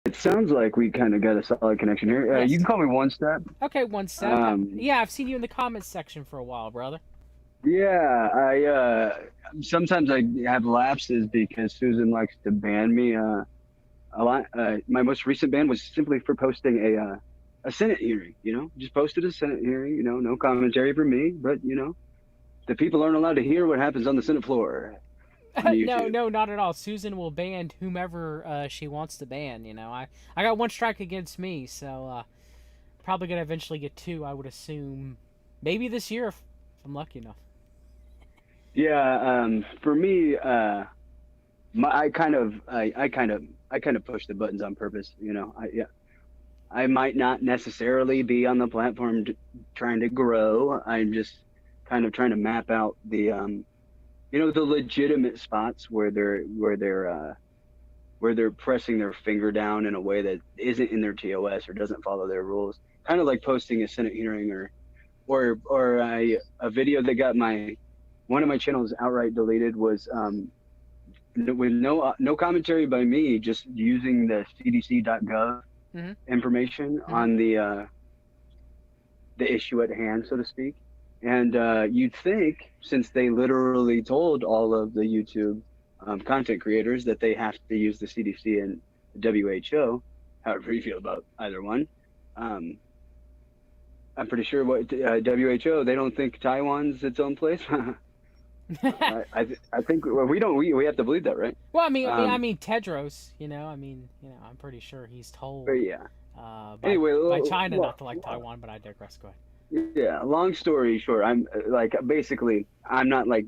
It sounds like we kind of got a solid connection here. You Yes. can call me One Step. Okay, one step. Um, Yeah, I've seen you in the comments section for a while, brother. yeah, I sometimes I have lapses because Susan likes to ban me a lot. My most recent ban was simply for posting a Senate hearing. Just posted a Senate hearing. No commentary from me, but the people aren't allowed to hear what happens on the Senate floor on No, YouTube. no, not at all. Susan will ban whomever she wants to ban. I got one strike against me, so probably gonna eventually get two. I would assume, maybe this year if I'm lucky enough. Yeah, for me, I kind of push the buttons on purpose. Yeah, I might not necessarily be on the platform trying to grow. I'm just kind of trying to map out the legitimate spots where they're pressing their finger down in a way that isn't in their TOS or doesn't follow their rules. Kind of like posting a Senate hearing or a video that got my one of my channels outright deleted was with no commentary by me, just using the CDC.gov Hmm. information Hmm. on the issue at hand, so to speak. And you'd think, since they literally told all of the YouTube content creators that they have to use the CDC and the WHO, however you feel about either one, um, I'm pretty sure what WHO, they don't think Taiwan's its own place. I think well, we have to believe that, right? Well, I mean, Um, Tedros. I'm pretty sure he's but told yeah. by Anyway, China not to like Taiwan. But I digress. Go ahead. yeah. Long story short, I'm like basically I'm not like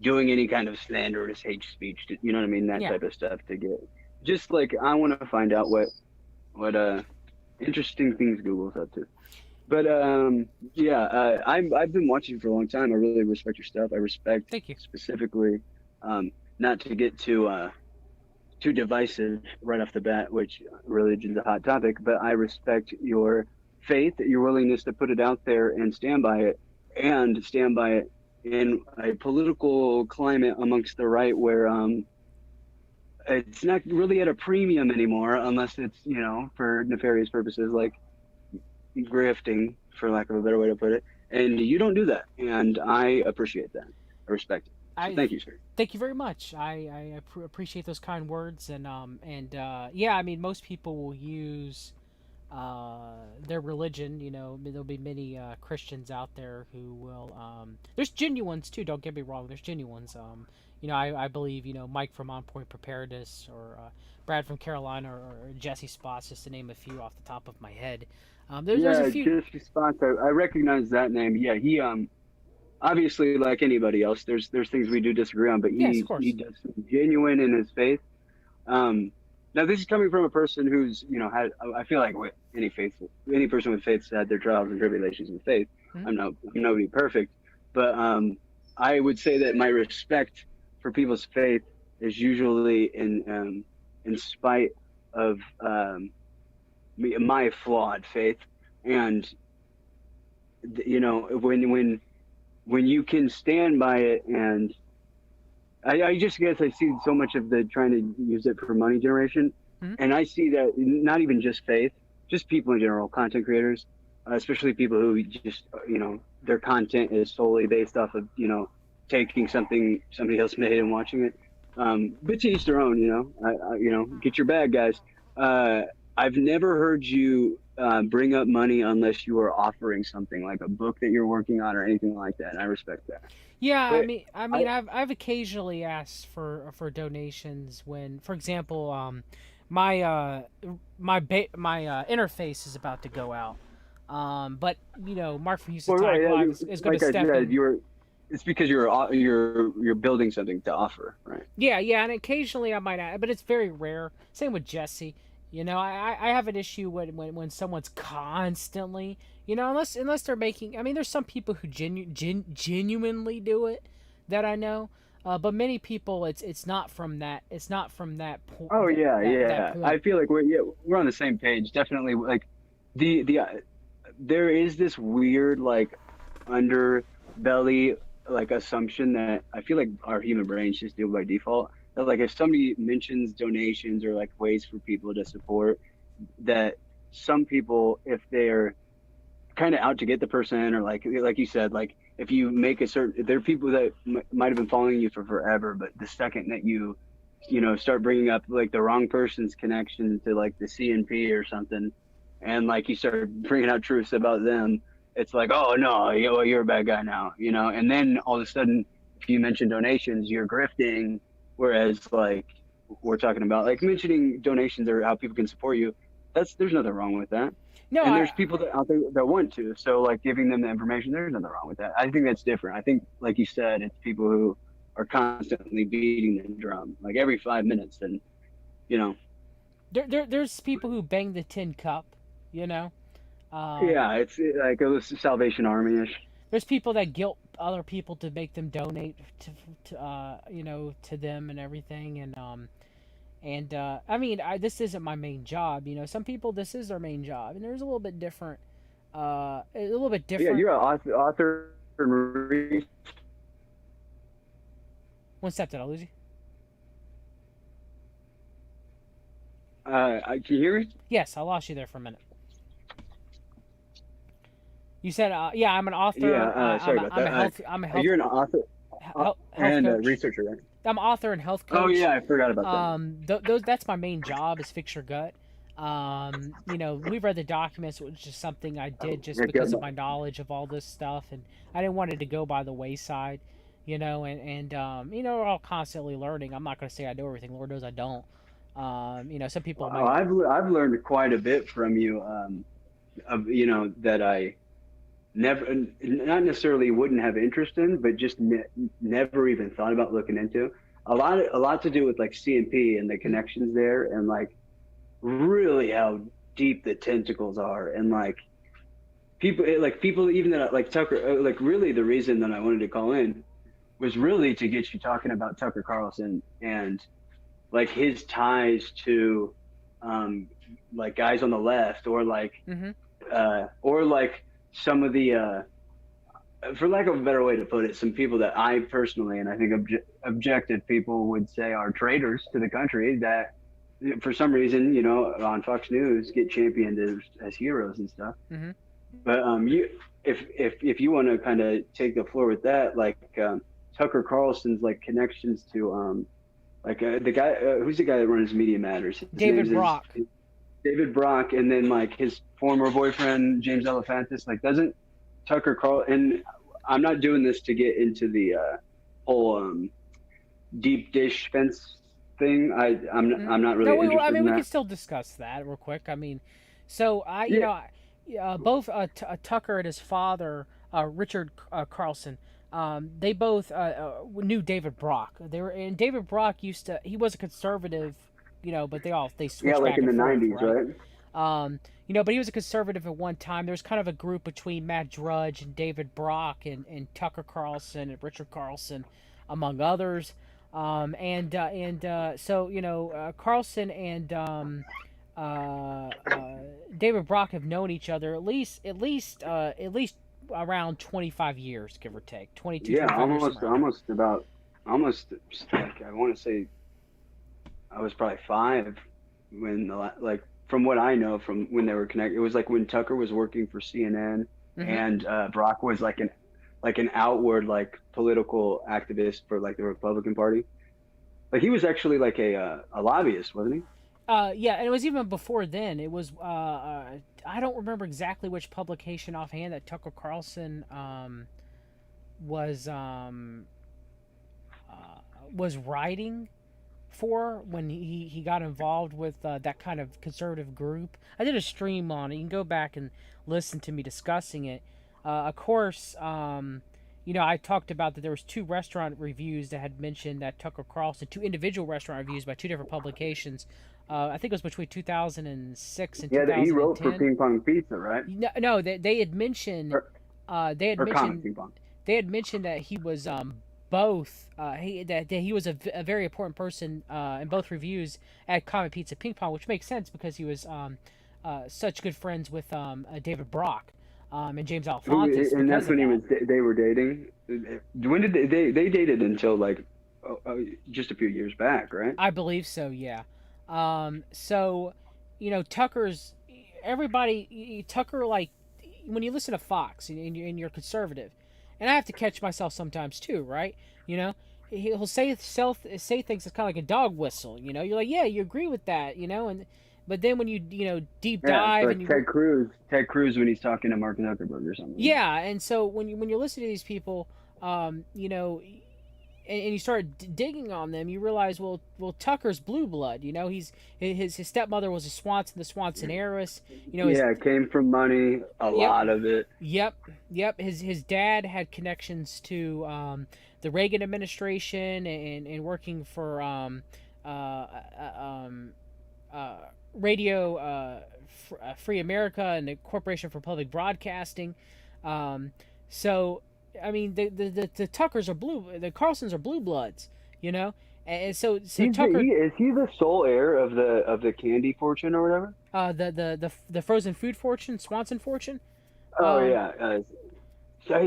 doing any kind of slanderous hate speech. You know what I mean? That Yeah. type of stuff to get. Just like I want to find out what interesting things Google's up to. But yeah, I've been watching for a long time. I really respect your stuff. I respect Thank you. specifically, not to get too divisive right off the bat, which religion's a hot topic, but I respect your faith, your willingness to put it out there and stand by it in a political climate amongst the right where it's not really at a premium anymore unless it's for nefarious purposes like grifting, for lack of a better way to put it. And you don't do that, and I appreciate that. I respect it. So I thank you, sir. thank you very much. I appreciate those kind words and yeah, I mean most people will use their religion. There'll be many Christians out there who will. There's genuines too. Don't get me wrong. There's genuines. I believe Mike from On Point Preparedness or Brad from Carolina or Jesse Spots, just to name a few off the top of my head. There's a Yeah, few. just response. I recognize that name. Yeah, he obviously like anybody else, there's things we do disagree on, but Yes, of he course. does seem genuine in his faith. Um, Now this is coming from a person who's had. I feel like with any person with faith's had their trials and tribulations with faith. Hmm. I'm nobody perfect, but I would say that my respect for people's faith is usually in spite of my flawed faith, and when you can stand by it, and I just guess I see so much of the trying to use it for money generation, Hmm. and I see that not even just faith, just people in general, content creators, especially people who just their content is solely based off of taking something somebody else made and watching it. But to each their own, get your bag, guys. Uh, I've never heard you bring up money unless you are offering something like a book that you're working on or anything like that, and I respect that. Yeah, But I, I've occasionally asked for donations when, for example, my interface is about to go out. But Mark from Houston well, Tire right, yeah, Live is going to like I step said, in. it's because you're building something to offer, right? Yeah, yeah, and occasionally I might add, but it's very rare. Same with Jesse. I have an issue when someone's constantly, unless they're making. I mean, there's some people who genuinely do it that I know, but many people it's not from that. It's not from that point. Oh yeah, That yeah. I point. feel like we're on the same page. Definitely, like the there is this weird like underbelly like assumption that I feel like our human brains just do by default that like if somebody mentions donations or like ways for people to support, that some people, if they're kind of out to get the person, or like you said, like if you make a certain, there are people that might have been following you for forever, but the second that you start bringing up like the wrong person's connection to like the CNP or something, and like you start bringing out truths about them, it's like, oh no, you're a bad guy now. And then all of a sudden, if you mention donations, you're grifting. Whereas like we're talking about like mentioning donations or how people can support you, there's nothing wrong with that. No, And there's people that out there that want to, so like giving them the information, there's nothing wrong with that. I think that's different. I think, like you said, it's people who are constantly beating the drum like every 5 minutes, and you know there's people who bang the tin cup, you know. Um, yeah, it's like a Salvation Army-ish. there's people that guilt other people to make them donate to them and everything, and I mean, this isn't my main job. Some people this is their main job, and there's a little bit different. A little bit Yeah, different. you're an author and researcher. One step, did I lose you? Can you hear me? Yes, I lost you there for a minute. You said, yeah, I'm an Yeah, author. sorry about that. I'm a health You're an author health and a coach. researcher, right? I'm an author and health Oh coach. yeah, I forgot about that. Those that's my main job is fix your gut. We read the documents, which is something I did just Heck yeah, because of my knowledge of all this stuff, and I didn't want it to go by the wayside. We're all constantly learning. I'm not going to say I know everything. Lord knows I don't. Some people Wow, might. I've learned quite a bit from you. That I never, not necessarily wouldn't have interest in, but just never even thought about looking into. A lot to do with like CNP and the connections there, and like really how deep the tentacles are, and like people even that like Tucker, like really the reason that I wanted to call in was really to get you talking about Tucker Carlson and like his ties to um like guys on the left, Mm-hmm. or like some of the for lack of a better way to put it, some people that I personally, and I think objective people would say are traitors to the country, that for some reason, on Fox News get championed as heroes and stuff. Mm-hmm. But if you want to kind of take the floor with that, like Tucker Carlson's like connections to the guy, who's the guy that runs Media Matters? His David Brock. is David Brock, and then like his former boyfriend James Alefantis. Like, doesn't Tucker Carl? And I'm not doing this to get into the whole deep dish fence thing. I'm not really No, I interested mean, in we can that. still discuss that real quick. I mean, so Yeah, both Tucker and his father, Richard Carlson, they both knew David Brock. And David Brock he was a conservative, but they yeah, switched like back in and the forth, '90s, right? right? But he was a conservative at one time. There was kind of a group between Matt Drudge and David Brock and Tucker Carlson and Richard Carlson, among others. So Carlson and David Brock have known each other at least around 25 years, give or take, 22, Yeah, 25 years, somewhere around there. almost like I want to say I was probably 5 when like from what I know from when they were connected. It was like when Tucker was working for CNN, Hmm. and Brock was like an outward like political activist for like the Republican Party. Like he was actually like a lobbyist, wasn't he? Yeah, and it was even before then. It was I don't remember exactly which publication offhand that Tucker Carlson was um, was writing for when he got involved with that kind of conservative group. I did a stream on it. You can go back and listen to me discussing it. Of course, I talked about that there was two restaurant reviews that had mentioned that Tucker Carlson, two individual restaurant reviews by two different publications. I think it was between 2006 and Yeah, that he wrote for 2010. Ping Pong Pizza, right? No, they had mentioned Or they had or Comic mentioned Ping Pong. that he was both that he was a very important person in both reviews at Comet Pizza Ping Pong, which makes sense because he was such good friends with David Brock and James Who Alefantis and because that's of when that. they were dating. When did they dated until like? just a few years back, right? I believe so. Yeah. So, Tucker's Tucker, like, when you listen to Fox and you're conservative, and I have to catch myself sometimes too, right? You know, he'll say things that's kind of like a dog whistle. You're like, yeah, you agree with that, and but then when you deep Yeah, it's dive like and you Ted Cruz when he's talking to Mark Zuckerberg or something. yeah, and so when you listen to these people, you know, and you start digging on them, you realize, well, Tucker's blue blood. His stepmother was a Swanson, the Swanson heiress. His Yeah, it came from money, a yep, lot of it. yep, yep. His dad had connections to the Reagan administration and working for uh, uh, um, uh, Radio Free America and the Corporation for Public Broadcasting. Um, so, I mean, the Tuckers are the Carlsons are blue bloods, you know, and so Tucker, Is he the sole heir of the candy fortune or whatever? the frozen food fortune, Swanson fortune. Oh Um, yeah,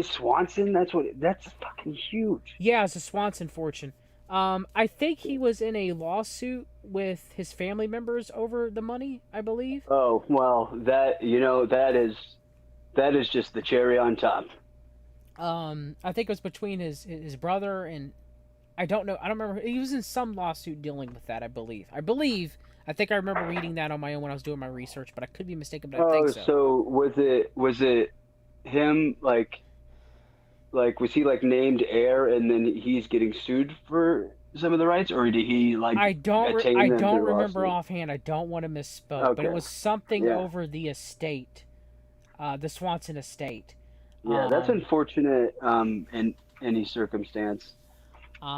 Swanson. That's fucking huge. yeah, it's a Swanson fortune. I think he was in a lawsuit with his family members over the money, I believe. Oh well, that is just the cherry on top. I think it was between his brother and I don't know. I don't remember. He was in some lawsuit dealing with that. I believe. I think I remember reading that on my own when I was doing my research, but I could be mistaken. But I think Oh, so. so was it him was he like named heir and then he's getting sued for some of the rights, or did he like I attain them don't through remember lawsuit? offhand. I don't want to misspoke, but it Okay, was something yeah, over the estate, the Swanson estate. yeah, that's Um, unfortunate. In any circumstance,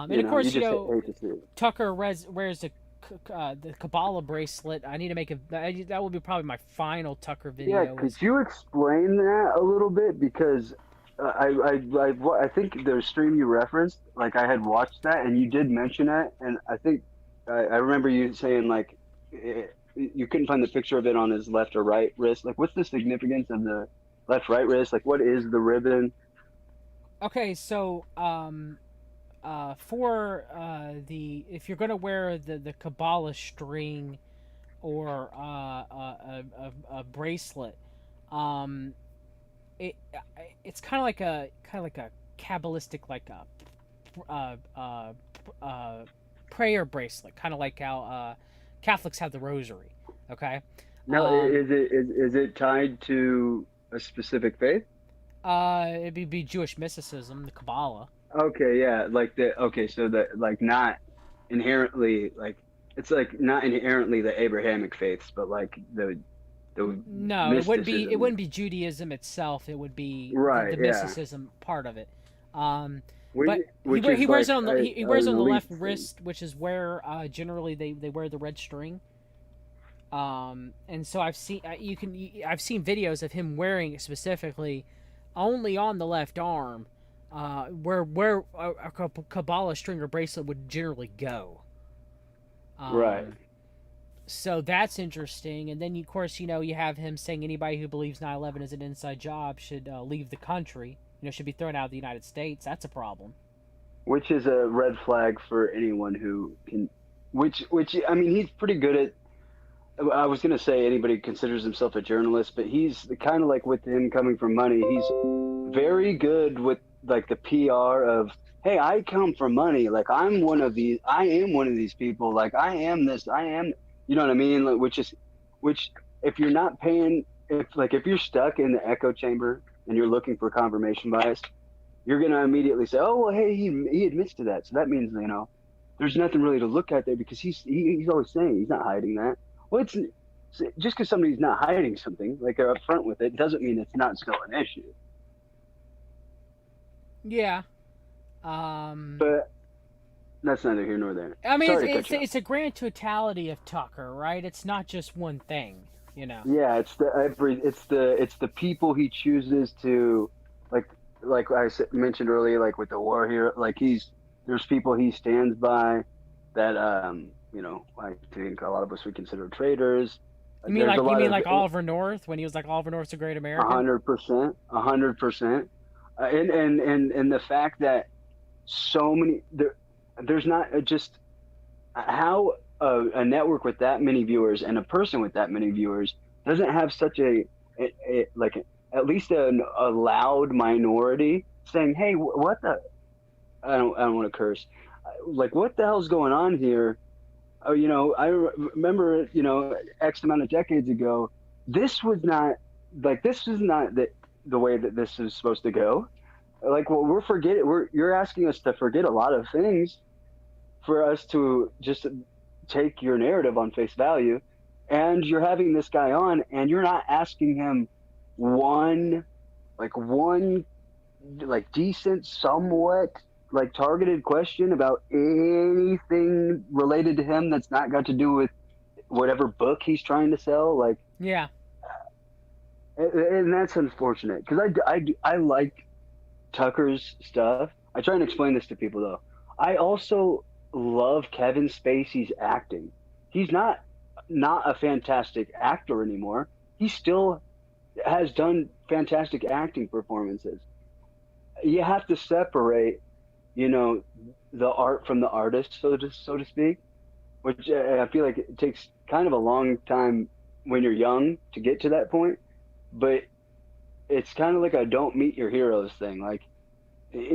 and of you course, just hate to see it. Tucker wears the Kabbalah bracelet. I need to make that will be probably my final Tucker Yeah, video. could you explain that a little bit? Because I think the stream you referenced, like I had watched that, and you did mention it, and I think I remember you saying like you couldn't find the picture of it on his left or right wrist. Like, what's the significance of the left right wrist? Like, what is the ribbon? Okay, so for the if you're gonna wear the Kabbalah string or a bracelet, um, it it's kind of like a Kabbalistic, like a prayer bracelet, kind of like how Catholics have the rosary. Okay, Now, um, is it tied to a specific faith? it'd be Jewish mysticism, the Kabbalah. Okay, yeah, so the like not inherently like it's like not inherently the Abrahamic faiths, but like the No, it mysticism. wouldn't be Judaism itself. It would be the Right, yeah. mysticism part of it. Um, Which but which he is wears it like on he wears it an on the elite left thing. wrist, which is where generally they wear the red string. And so I've seen videos of him wearing it specifically only on the left arm, where a Kabbalah string or bracelet would generally go. Right. Um, so that's interesting. And then, of course, you have him saying anybody who believes 9/11 is an inside job should leave the country. Should be thrown out of the United States. That's a problem. Which is a red flag for anyone who can which I mean he's pretty good at I was gonna say anybody who considers himself a journalist, but he's kind of like with him coming from money, he's very good with like the PR of, hey, I come from money, like I am one of these people, like I am this, I am, you know what I mean? Like, which if you're not paying, if you're stuck in the echo chamber and you're looking for confirmation bias, you're gonna immediately say, oh well, hey, he admits to that, so that means there's nothing really to look at there because he's always saying he's not hiding that. Well, it's just because somebody's not hiding something, like they're upfront with it, doesn't mean it's not still an issue. Yeah. Um, But that's neither here nor there. I mean, Sorry to cut you off. it's a grand totality of Tucker, right? It's not just one thing, you know. Yeah, it's the people he chooses to, like mentioned earlier, like with the war here, like there's people he stands by that I think a lot of us would consider traitors. There's a You lot mean of like Oliver North when he was like Oliver North's a great American? 100%, 100%, and the fact that so many there, there's not just how a network with that many viewers and a person with that many viewers doesn't have such like at least a loud minority saying, "Hey, what the?" I don't want to curse. Like, what the hell's going on here? Oh, I remember, X amount of decades ago, this was not this is not the way that this is supposed to go. Like, well, you're asking us to forget a lot of things for us to just take your narrative on face value, and you're having this guy on, and you're not asking him one one decent, somewhat targeted question about anything related to him that's not got to do with whatever book he's trying to sell. Yeah. And that's unfortunate, because I like Tucker's stuff. I try and explain this to people, though. I also love Kevin Spacey's acting. He's not a fantastic actor anymore. He still has done fantastic acting performances. You have to separate, the art from the artist, so to speak, which I feel like it takes kind of a long time when you're young to get to that point. But it's kind of like a don't meet your heroes thing. Like,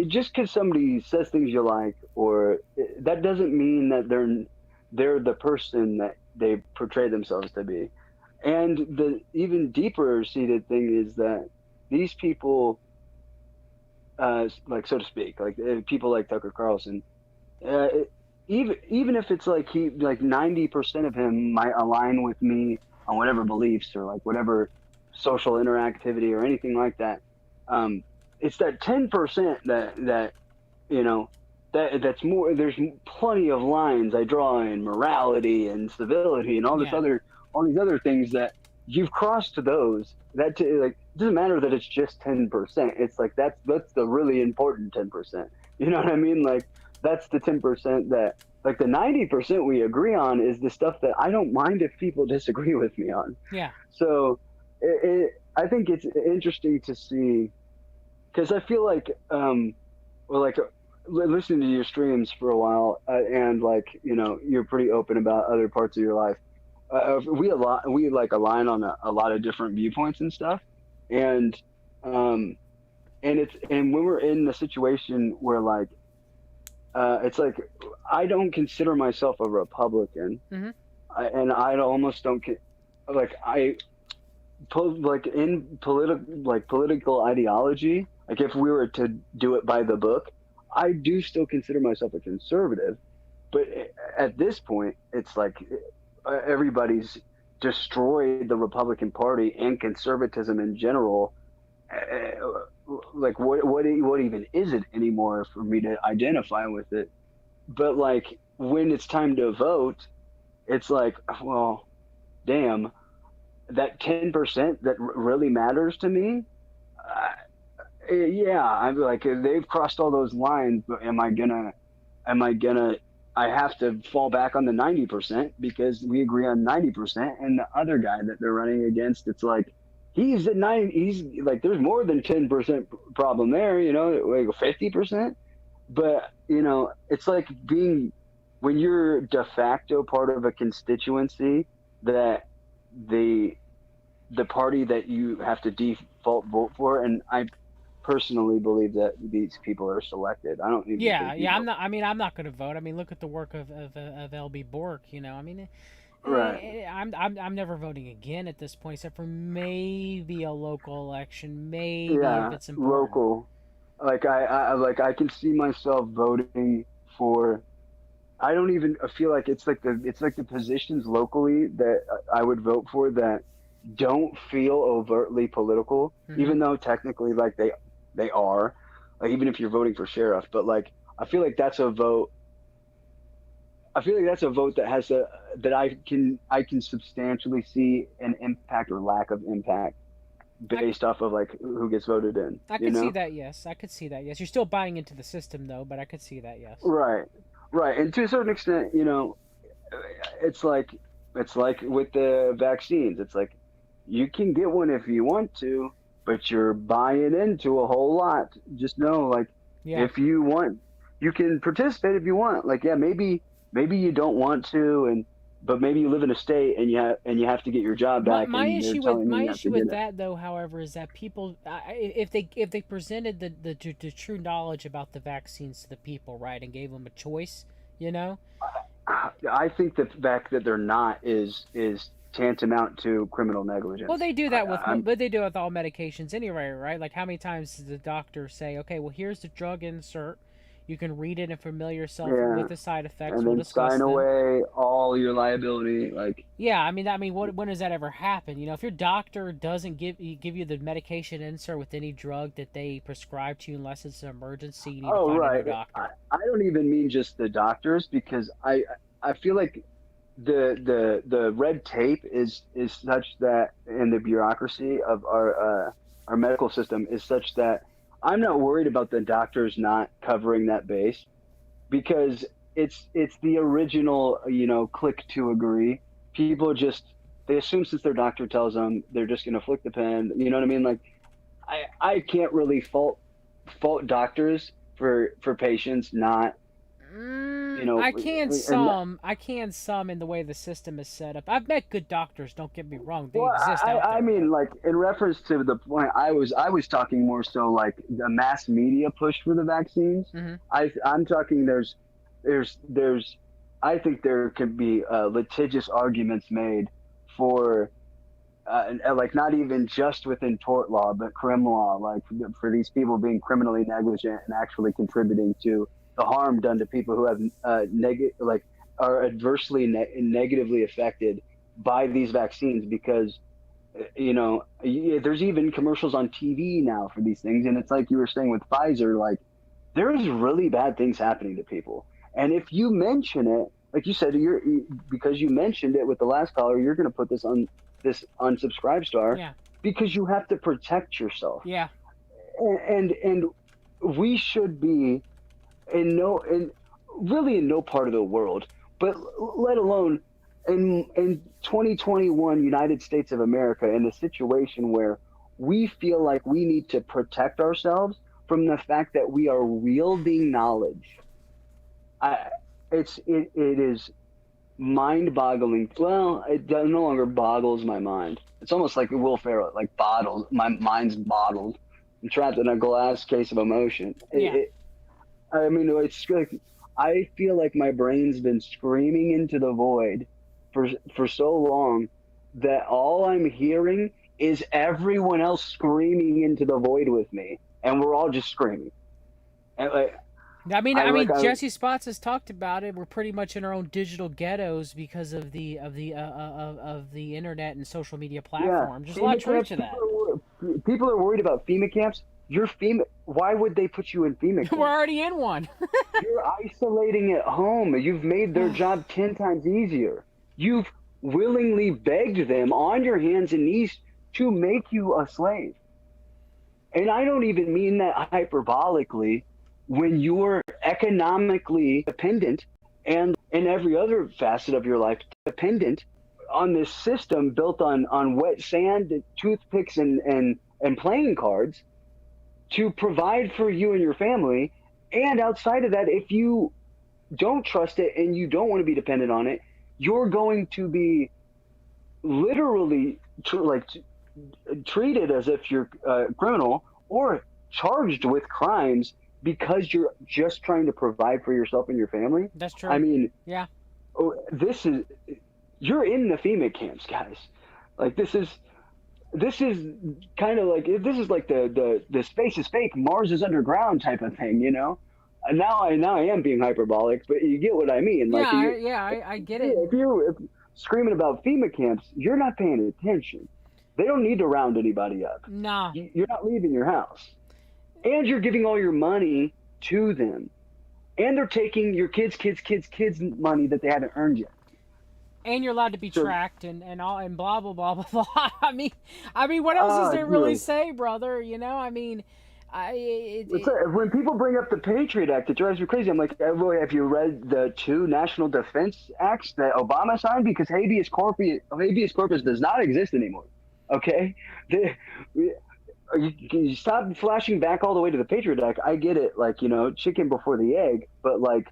just because somebody says things you like, or that doesn't mean that they're the person that they portray themselves to be. And the even deeper seated thing is that these people, so to speak, people like Tucker Carlson, even if it's like 90% of him might align with me on whatever beliefs or whatever social interactivity or anything like that. It's that 10% that's more. There's plenty of lines I draw in morality and civility and all these other things that you've crossed those. That it doesn't matter that it's just 10%. It's that's the really important 10%. You know what I mean? That's the 10% that the 90% we agree on is the stuff that I don't mind if people disagree with me on. Yeah. So I think it's interesting to see, because I feel listening to your streams for a while, and you're pretty open about other parts of your life. We align on a lot of different viewpoints and stuff, and when we're in the situation where it's I don't consider myself a Republican, mm-hmm. and I almost don't in political ideology. If we were to do it by the book, I do still consider myself a conservative, but at this point, it's everybody's destroyed the Republican Party and conservatism in general. What even is it anymore for me to identify with it? But when it's time to vote, it's well, damn, that 10% that really matters to me. Yeah, I'm they've crossed all those lines, but am I gonna I have to fall back on the 90% because we agree on 90%, and the other guy that they're running against, it's he's at 90, he's there's more than 10% problem there, 50%. But it's when you're de facto part of a constituency that the party that you have to default vote for, and I personally believe that these people are selected. I don't even I'm not going to vote. I mean, look at the work of LB Bork, I mean, right. I'm never voting again at this point, except for maybe a local election, maybe if it's important. Local. I can see myself voting for. I don't even feel like it's the positions locally that I would vote for that don't feel overtly political, mm-hmm. even though technically they are, even if you're voting for sheriff. But I feel like that's a vote. I feel like that's a vote that has that I can substantially see an impact or lack of impact based off of who gets voted in. I could see that. Yes, I could see that. Yes, you're still buying into the system though, but I could see that. Yes. Right. And to a certain extent, it's like with the vaccines. It's you can get one if you want to, but you're buying into a whole lot. Just know, if you want you can participate if you want. Like, yeah, maybe you don't want to, but maybe you live in a state and you have to get your job My, back, my and they're issue with telling you my you have to issue get with it. that though, however, is that people, if they presented the true knowledge about the vaccines to the people, right, and gave them a choice, you know. I think the fact that they're not is tantamount to criminal Well, negligence. they do that with, I'm but they do it with all medications anyway, right? Like, how many times does the doctor say, "Okay, well, here's the drug insert. You can read it and familiar yourself Yeah, with the side effects. and We'll then discuss sign them." away all your liability. Like, Yeah, I mean, what when does that ever happen? You know, if your doctor doesn't give you the medication insert with any drug that they prescribe to you, unless it's an emergency, you need to oh find a new right, doctor. I don't even mean just the doctors, because I feel like the red tape is such that, in the bureaucracy of our medical system is such that I'm not worried about the doctors not covering that base, because it's the original, click to agree. People just, they assume since their doctor tells them, they're just going to flick the pen. You know what I mean? Like, I can't really fault doctors for patients not, I can and some. I can some in the way the system is set up. I've met good doctors. Don't get me wrong; they well, exist out I there. mean, But like, in reference to the point, I was talking more so like the mass media push for the vaccines. hmm I'm talking, there's I think there can be litigious arguments made for, like, not even just within tort law, but crim law, like, for these people being criminally negligent and actually contributing to the harm done to people who have like, are adversely negatively affected by these vaccines, because there's even commercials on TV now for these things, and it's like you were saying with Pfizer, like, there's really bad things happening to people, and if you mention it, like you said, because you mentioned it with the last caller, you're going to put this on Subscribestar, yeah, because you have to protect yourself, yeah. and we should be in really in no part of the world, but let alone in 2021 United States of America, in a situation where we feel like we need to protect ourselves from the fact that we are wielding knowledge. I, it is mind-boggling. Well, it no longer boggles my mind. It's almost like Will Ferrell, like, bottles. My mind's bottled. I'm trapped in a glass case of emotion. Yeah. I mean, it's like, I feel like my brain's been screaming into the void for so long, that all I'm hearing is everyone else screaming into the void with me, and we're all just screaming. And, like, Jesse Spots has talked about it. We're pretty much in our own digital ghettos because of the internet and social media yeah, platforms. There's a lot FEMA of truth camps. to that. People are worried about FEMA camps. You're FEMA. Why would they put you in FEMA camps? We're already in one. You're isolating at home. You've made their job 10 times easier. You've willingly begged them on your hands and knees to make you a slave. And I don't even mean that hyperbolically. When you're economically dependent, and in every other facet of your life dependent on this system built on wet sand, toothpicks, and playing cards, to provide for you and your family. And outside of that, if you don't trust it and you don't want to be dependent on it, you're going to be literally treated as if you're a criminal, or charged with crimes, because you're just trying to provide for yourself and your family. That's true. I mean, Yeah. You're in the FEMA camps, guys. Like, this is kind of like, this is like the space is fake, Mars is underground type of thing, And now I am being hyperbolic, but you get what I mean. Like, I get it. If you're screaming about FEMA camps, you're not paying attention. They don't need to round anybody up. Nah. You're not leaving your house. And you're giving all your money to them. And they're taking your kids' money that they haven't earned yet. And you're allowed to be tracked and all, and blah blah blah blah blah. I mean, what else is there really say, brother? When people bring up the Patriot Act, it drives me crazy. I'm like, have you read the 2 National Defense Acts that Obama signed? Because habeas corpus does not exist anymore. Okay, you stop flashing back all the way to the Patriot Act. I get it, like, chicken before the egg, but like,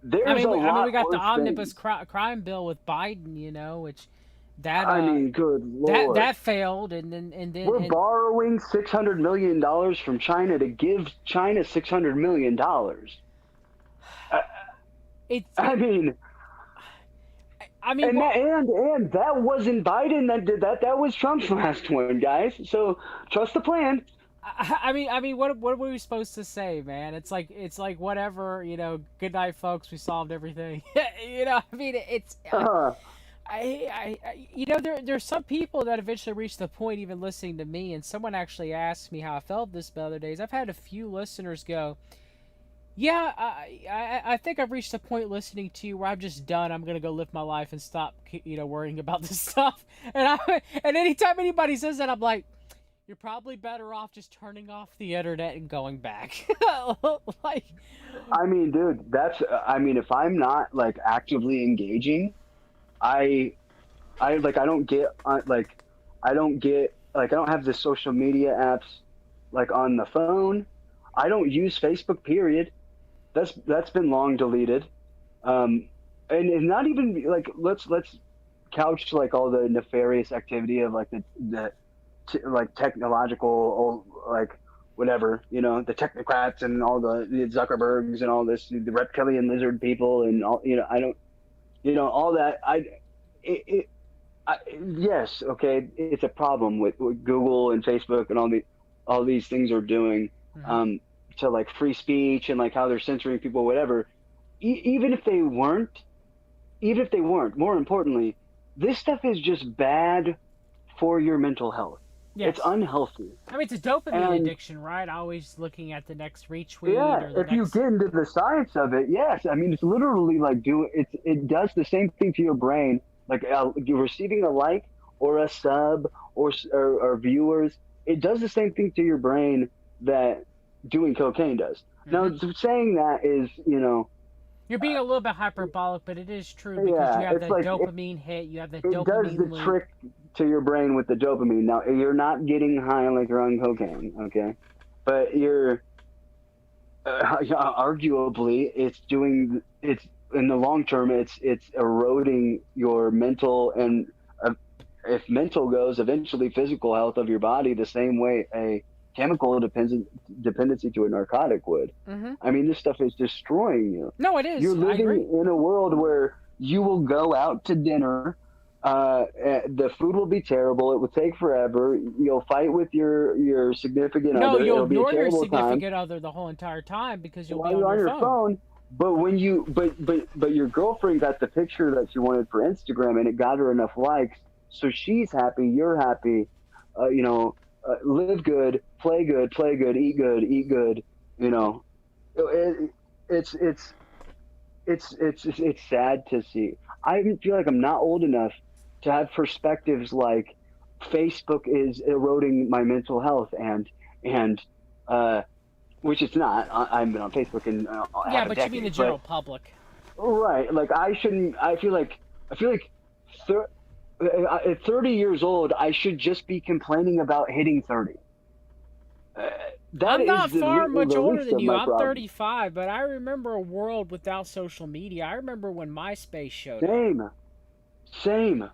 there's a I mean, lot we got the worse omnibus things. crime bill with Biden, which that I mean, good Lord. that failed, and then We're and borrowing $600 million from China to give China $600 million. I, it's I it. mean, I mean, and what? that wasn't Biden that did that. That was Trump's last one, guys. So trust the plan. I mean, what were we supposed to say, man? It's like whatever, Good night, folks. We solved everything. I mean, it's Uh, there's some people that eventually reach the point, even listening to me, and someone actually asked me how I felt this the other days. I've had a few listeners go, "Yeah, I think I've reached a point listening to you where I'm just done. I'm gonna go live my life and stop, worrying about this stuff." And anytime anybody says that, I'm like, you're probably better off just turning off the internet and going back. Like, I mean, dude, I mean, if I'm not like actively engaging, I, like, I don't get, I don't have the social media apps like on the phone. I don't use Facebook, period. That's been long deleted. And not even like, let's couch like all the nefarious activity of like like technological, like, whatever, the technocrats and all the Zuckerbergs and all this, the reptilian lizard people and all, I don't, all that. It, I yes, okay, it's a problem with Google and Facebook and all these things are doing, mhm. um, to like free speech and like how they're censoring people, whatever. Even if they weren't, more importantly, this stuff is just bad for your mental health. It's Yes. unhealthy. I mean, it's a dopamine And addiction, right? Always looking at the next retweet yeah, or the if you next. get into the science of it, yes. I mean, it's literally like it does the same thing to your brain. Like, you're receiving a like or a sub or viewers. It does the same thing to your brain that doing cocaine does. Hmm. Now, saying that is, You're being a little bit hyperbolic, but it is true because you yeah, have it's that like dopamine hit, you have that it does the dopamine loop. trick to your brain with the dopamine. Now, you're not getting high like you're on cocaine, okay? But arguably it's in the long term, it's eroding your mental and, if mental goes, eventually physical health of your body, the same way a chemical dependency to a narcotic would. Hmm. I mean, this stuff is destroying you. No, it is. You're I agree. living in a world where you will go out to dinner. The food will be terrible. It will take forever. You'll fight with your significant No, other. you'll It'll be a ignore your terrible time significant other the whole entire time because you'll be while on you're your on your phone. phone. But when you but your girlfriend got the picture that she wanted for Instagram, and it got her enough likes, so she's happy, you're happy. Live good, play good, play good, eat good, eat good. You know, it, it's it's it's sad to see. I feel like I'm not old enough to have perspectives like Facebook is eroding my mental health, and uh, which it's not. I've been on Facebook in Yeah, half a but you mean the decade, but general public. right, like I shouldn't. I feel like thir- at 30 years old, I should just be complaining about hitting 30. Uh, that I'm is not far much the older least than of you. my I'm problems. 35, but I remember a world without social media. I remember when MySpace showed up. Same, same.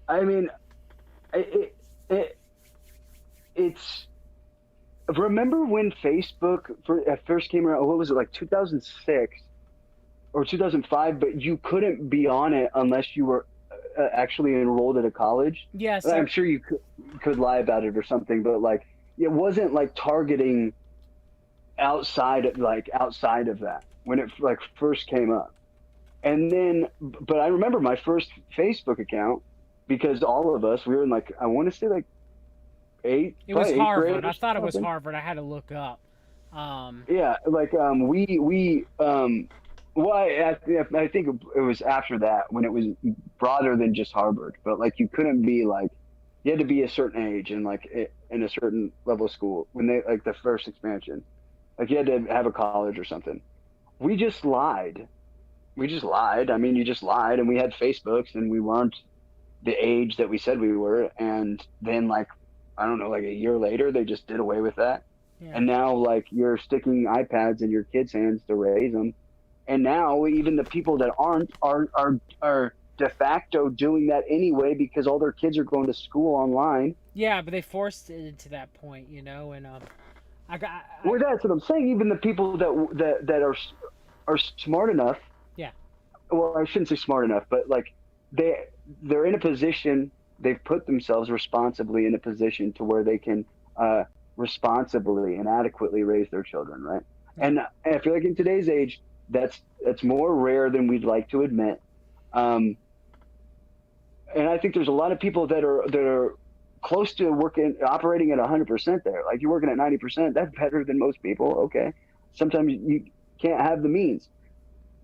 I mean, it, it it's remember when Facebook first came around? What was it, like 2006 or 2005? But you couldn't be on it unless you were actually enrolled at a college. Yes, I'm sure you could lie about it or something, but like it wasn't like targeting outside of that when it like first came up. And then, but I remember my first Facebook account because all of us we were in like I want to say like it was probably eighth Harvard. grade I or thought it was something. Harvard. I had to look up. Um, Yeah, like we well, I think it was after that when it was broader than just Harvard, but like you couldn't be like you had to be a certain age and like in a certain level of school when they like the first expansion, like you had to have a college or something. We just lied. We just lied. I mean, you just lied, and we had Facebooks, and we weren't the age that we said we were, and then like I don't know, like a year later, they just did away with that. Yeah. And now, like, you're sticking iPads in your kids' hands to raise them. And now, even the people that aren't are de facto doing that anyway because all their kids are going to school online. Yeah, but they forced it to that point, you know, and I got, Well, that's what I'm saying. Even the people that are smart enough. yeah, Well, I shouldn't say smart enough, but like they're in a position. They've put themselves responsibly in a position to where they can responsibly and adequately raise their children, right? yeah, And I feel like in today's age, that's more rare than we'd like to admit. And I think there's a lot of people that are close to operating at 100% there. Like, you're working at 90%. That's better than most people. Okay. Sometimes you can't have the means.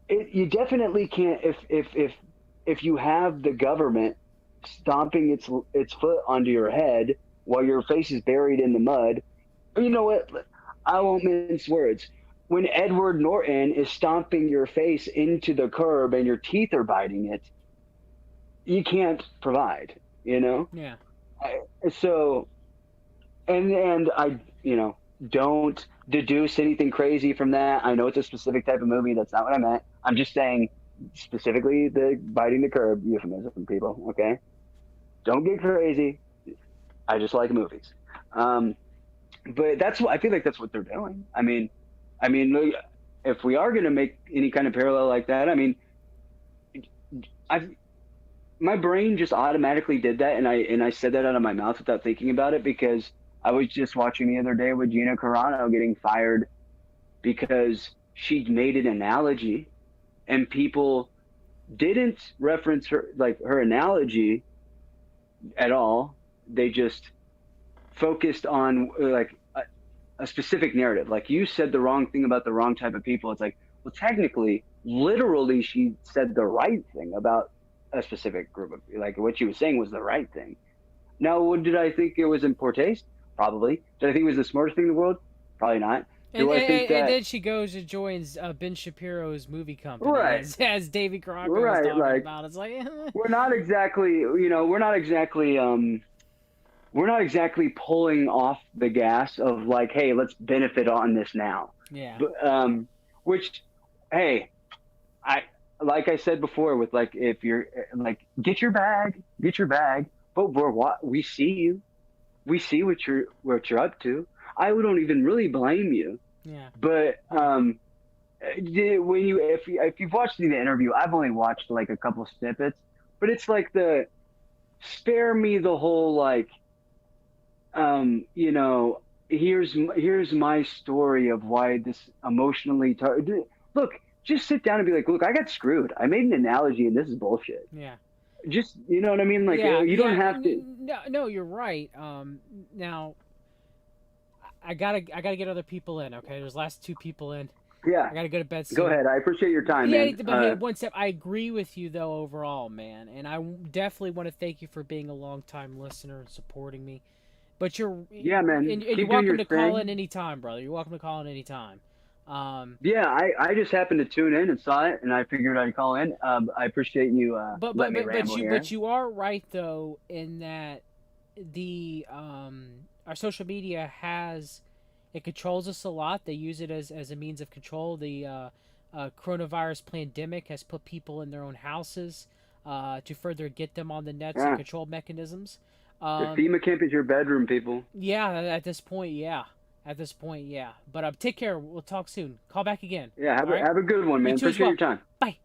You definitely can't if you have the government stomping its foot onto your head while your face is buried in the mud. You know what? I won't mince words. When Edward Norton is stomping your face into the curb and your teeth are biting it, you can't provide, you know? yeah. So, and I, don't deduce anything crazy from that. I know it's a specific type of movie. That's not what I meant. I'm just saying specifically the biting the curb euphemism, people. Okay. Don't get crazy. I just like movies. But that's what I feel like that's what they're doing. I mean, if we are going to make any kind of parallel like that, I mean, my brain just automatically did that, and I said that out of my mouth without thinking about it, because I was just watching the other day with Gina Carano getting fired because she made an analogy, and people didn't reference her analogy at all. They just focused on like a specific narrative. Like, you said the wrong thing about the wrong type of people. It's like, well, technically, literally, she said the right thing about a specific group of, like, what she was saying was the right thing. Now, did I think it was in poor taste? Probably. Did I think it was the smartest thing in the world? Probably not. And then she goes and joins Ben Shapiro's movie company, right, as Davy Crockett right, was talking like, about. It's like we're not exactly pulling off the gas of like, hey, let's benefit on this now. Yeah. But, which, hey, like I said before, with like, if you're like, get your bag, but we see you, we see what you're up to. I don't even really blame you. Yeah. But if you've watched the interview, I've only watched like a couple snippets, but it's like spare me the whole like, here's my story of why this emotionally look. Just sit down and be like, look, I got screwed. I made an analogy and this is bullshit. Yeah. Just, you know what I mean? Like, you don't have to. No, you're right. Now, I gotta get other people in. Okay, there's last two people in. Yeah. I gotta go to bed soon. Go ahead. I appreciate your time, man. But hey, one step. I agree with you though overall, man, and I definitely want to thank you for being a long-time listener and supporting me. But man. And you're welcome to call in anytime, brother. You're welcome to call in anytime. Yeah, I just happened to tune in and saw it, and I figured I'd call in. I appreciate you letting me ramble here. But you are right though in that our social media controls us a lot. They use it as a means of control. The coronavirus pandemic has put people in their own houses to further get them on the nets and control mechanisms. The FEMA camp is your bedroom, people. Yeah, at this point, yeah. But take care. We'll talk soon. Call back again. Yeah, have a good one, man. Appreciate your time. Bye.